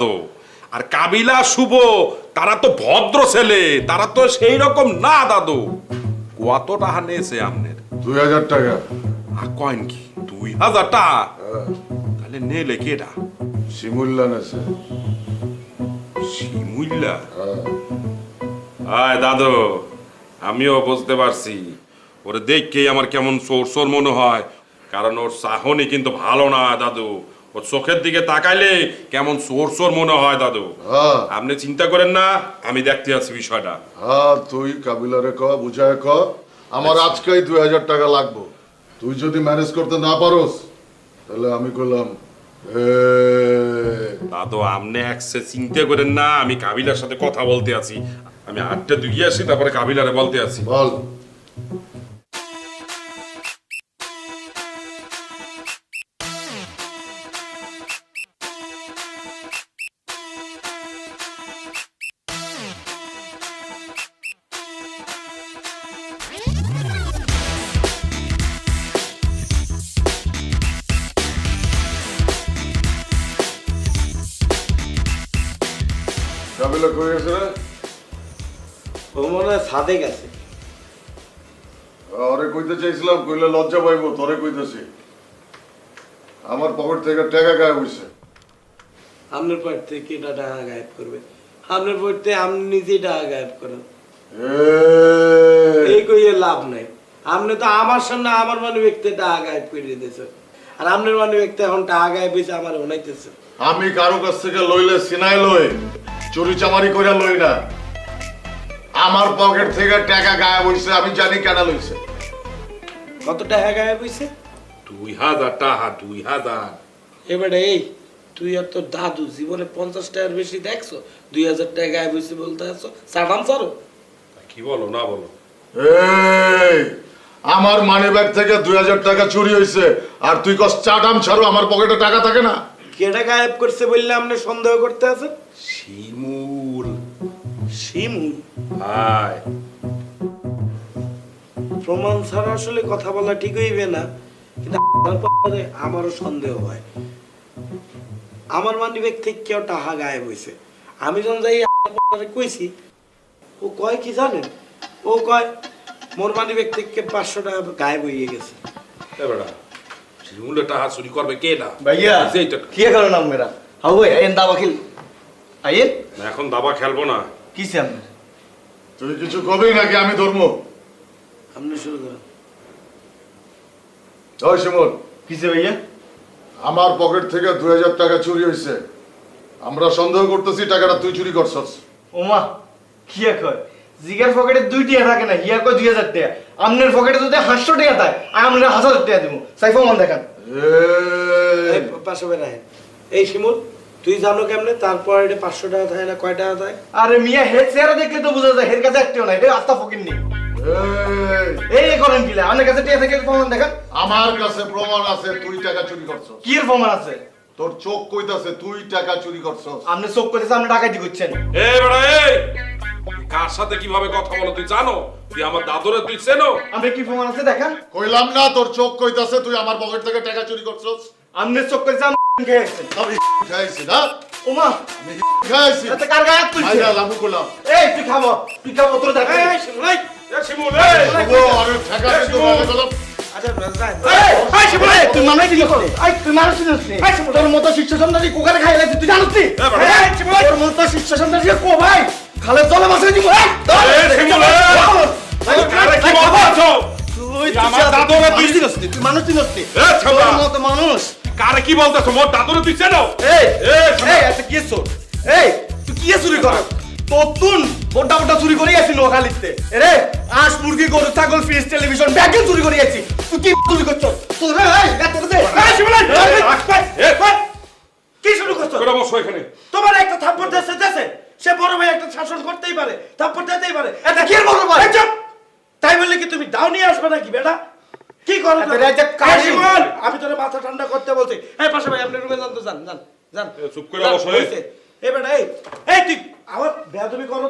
তো আর কাবিলা শুভ তারা তো ভদ্র ছেলে, তারা তো সেই রকম না দাদু। কত টাকা নিয়েছে আপনার? 2000 টাকা। কয়েন কি 2000 টাকা? তাহলে নেলে কেডা? শিমুল্লা নেছে। শিমুল্লা? আয় দাদু, আমিও বুঝতে পারছি। ওরে দেখকেই আমার কেমন সোর সোর মনে হয়, কারণ ওর চাহনি কিন্তু ভালো না দাদু। ওর চোখের দিকে তাকাইলে কেমন সোর সোর মনে হয় দাদু। আপনি চিন্তা করেন না, আমি দেখতে আছি বিষয়টা। হ্যাঁ, তুই কাবিলারে ক, বুঝায় ক, আমার আজকেই 2000 টাকা লাগবো। তুই যদি ম্যানেজ করতে না পারোস তাহলে আমি করলাম দাদু আপনি একসে চিন্তা করেন না, আমি কাবিলার সাথে কথা বলতে আছি। আমি হাতটা ধুয়ে আসি, তারপরে কাবিলারে বলতে আছি। বল। কাবিলা কই গেছে রে? ও মনে হয় ছাদে গেছে। আরে কইতে চাইছিলাম, কইলে লজ্জা পাইবো, তোরে কইতেছি। আমার পকেট থেকে টাকা গায়েব হইছে। আপনার পয়েন্ট থেকে এটা টাকা গায়েব করবে? আপনার পয়েন্টে আপনি নিজেই টাকা গায়েব করেন। এই কইয়ে লাভ নাই। আপনি তো আমার সামনে আমার মানে ব্যক্তি টাকা গায়েব করে দিতেছে, আর আপনার মানে ব্যক্তি এখন টাকা গায়েব হয়েছে আমার ওনাইতেছে। আমি কারো কাছ থেকে লইলে সিনাই লই, চুরি চামারি করে লই না। আমার পকেট থেকে টাকা গায়েব হইছে, আমি জানি কেন লইছে। কত টাকা গায়েব হয়েছে? 2000 টাকা। 2000? এবারে এই তুই আর তোর দাদু জীবনে 50 টাকার বেশি দেখছো? 2000 টাকা গায়েব হয়েছে বলতে আসছো? সাডাম সারো কি বলো না বলো? এই আমার মানি ব্যাগ থেকে 2000 টাকা চুরি হইছে, আর তুই কস চাটাম ছাড়ো, আমার পকেটে টাকা থাকে না? কেটা গায়েব করছে বললে আপনি সন্দেহ করতে আছেন? শিমুল। শিমুল? হায়, প্রমাণ ছাড়া আসলে কথা বলা ঠিক হইবে না, কিন্তু আপনার ব্যাপারে আমারও সন্দেহ হয়। আমার মানিব্যাগ থেকে কেউ টাকা গায়েব হয়েছে। আমি যখন যাই আপনার কইছি, ও কয় কি জানেন? ও কয় মোর মানিব্যাগ থেকে 500 টাকা গায়েব হয়ে গেছে। এবারে শিমুলের টাকা চুরি করবে কেডা? भैया যেইটা क्या करो ना मेरा हाँ वो आयन दावा खेल आयन না, এখন দাবা খেলবো না। किसे हमने তুই কিছু কবি নাকি আমি ধর্ম? আপনি শুরু করেন। ওই শিমুল, किसे भैया আমার পকেট থেকে 2000 টাকা চুরি হইছে। আমরা সন্দেহ করতেছি টাকাটা তুই চুরি করছস। ओमा किया कर জিগার পকেটে 2 টাকা থাকে না হিয়া কই 2000 টাকা আমনের পকেটে যদি 500 টাকা থাকে আমরা 1000 টাকা দিমু সাইফা মান দেখান এই পাশে বেরায়। এই শিমুল, তুই জানো কেমনে তারপর এটা 500 টাকা থাকে না কয় টাকা থাকে? আরে মিয়া হেড চেহারা দেখলে তো বোঝা যায় হের কাছে একটাও নাই এটা আস্তা ফকির নেই এই করেন কিলা আপনার কাছে টাকা থেকে প্রমাণ দেখান আমার কাছে প্রমাণ আছে তুই টাকা চুরি করছস। কি এর প্রমাণ আছে তোর চোখ কইতাছে তুই টাকা চুরি করছস। আপনি চোখ কইতেছে আপনি ডাকাতি করছেন এই বেটা এই, তুই কার সাথে কিভাবে কথা বলো তুই জানো? তুই আমার দাদুরে তুই চেনো? আপনি কি প্রমাণ আছে দেখান কইলাম না তোর চোখ কইতাছে তুই আমার পকেট থেকে টাকা চুরি করছস। আপনি চোখ কইতেছে আপনি খেয়েছেন আমি খাইছি না, ওমা আমি খাইছি। এটা কার গায়ে হাত তুলছে মাইরা লাভু করলাম। এই তুই খাবো তোর দেখা এই শিমুল, এই শিমুল এই, ও আরে ঠেকা কিন্তু ভালো করলাম। আচ্ছা রাজ এই শিমুল তুই মামলা কি করে এই তুই মানুষ চিনিস নি এই শিমুল তোর মতো শিষ্য সন্তান কোকারে খাই লাগছিস তুই জানিস নি এই শিমুল তোর মতো শিষ্য সন্তান কো ভাই খালে জলে বসে দিব এই শিমুল এই, আরে কি বলছো? তুই আমার দাদুরে তুই চিনিস নি তুই মানুষ চিনিস নি এ ছাওড়া, তোর মতো মানুষ কারে কি বলতেছো? মোর দাদুরে তুই চেনো? এই এই, এই আচ্ছা কি এসো এই তুই কি চুরি কর তোতুন বড় বড় চুরি করে গেছিস নোখালিতে রে আজ মুরগি গরু ছাগল ফিশ টেলিভিশন ব্যাগে চুরি করে গেছিস তুই কি চুরি করছস তোর এই এত দে এই শিবলা কি শুরু করছস তোরা বসো এখানে। তোমার একটা থাপ্পড় দেশে সে বড় ভাই একটা শাসন করতেই পারে, থাপ্পড় দিতেই পারে। এটা কি বড় ভাই এই চুপ! তাই বললে কি তুমি দাও নিয়ে আসবে নাকি বেটা? কি করো এটা রাজা কাশি। শিমুল, আমি তোরে মাথা ঠান্ডা করতে বলছি। এই পাশে ভাই আপনি রুমে যান তো যান। চুপ করে বসো। এই বেটা এই তুই আবার বেয়াদবি করো।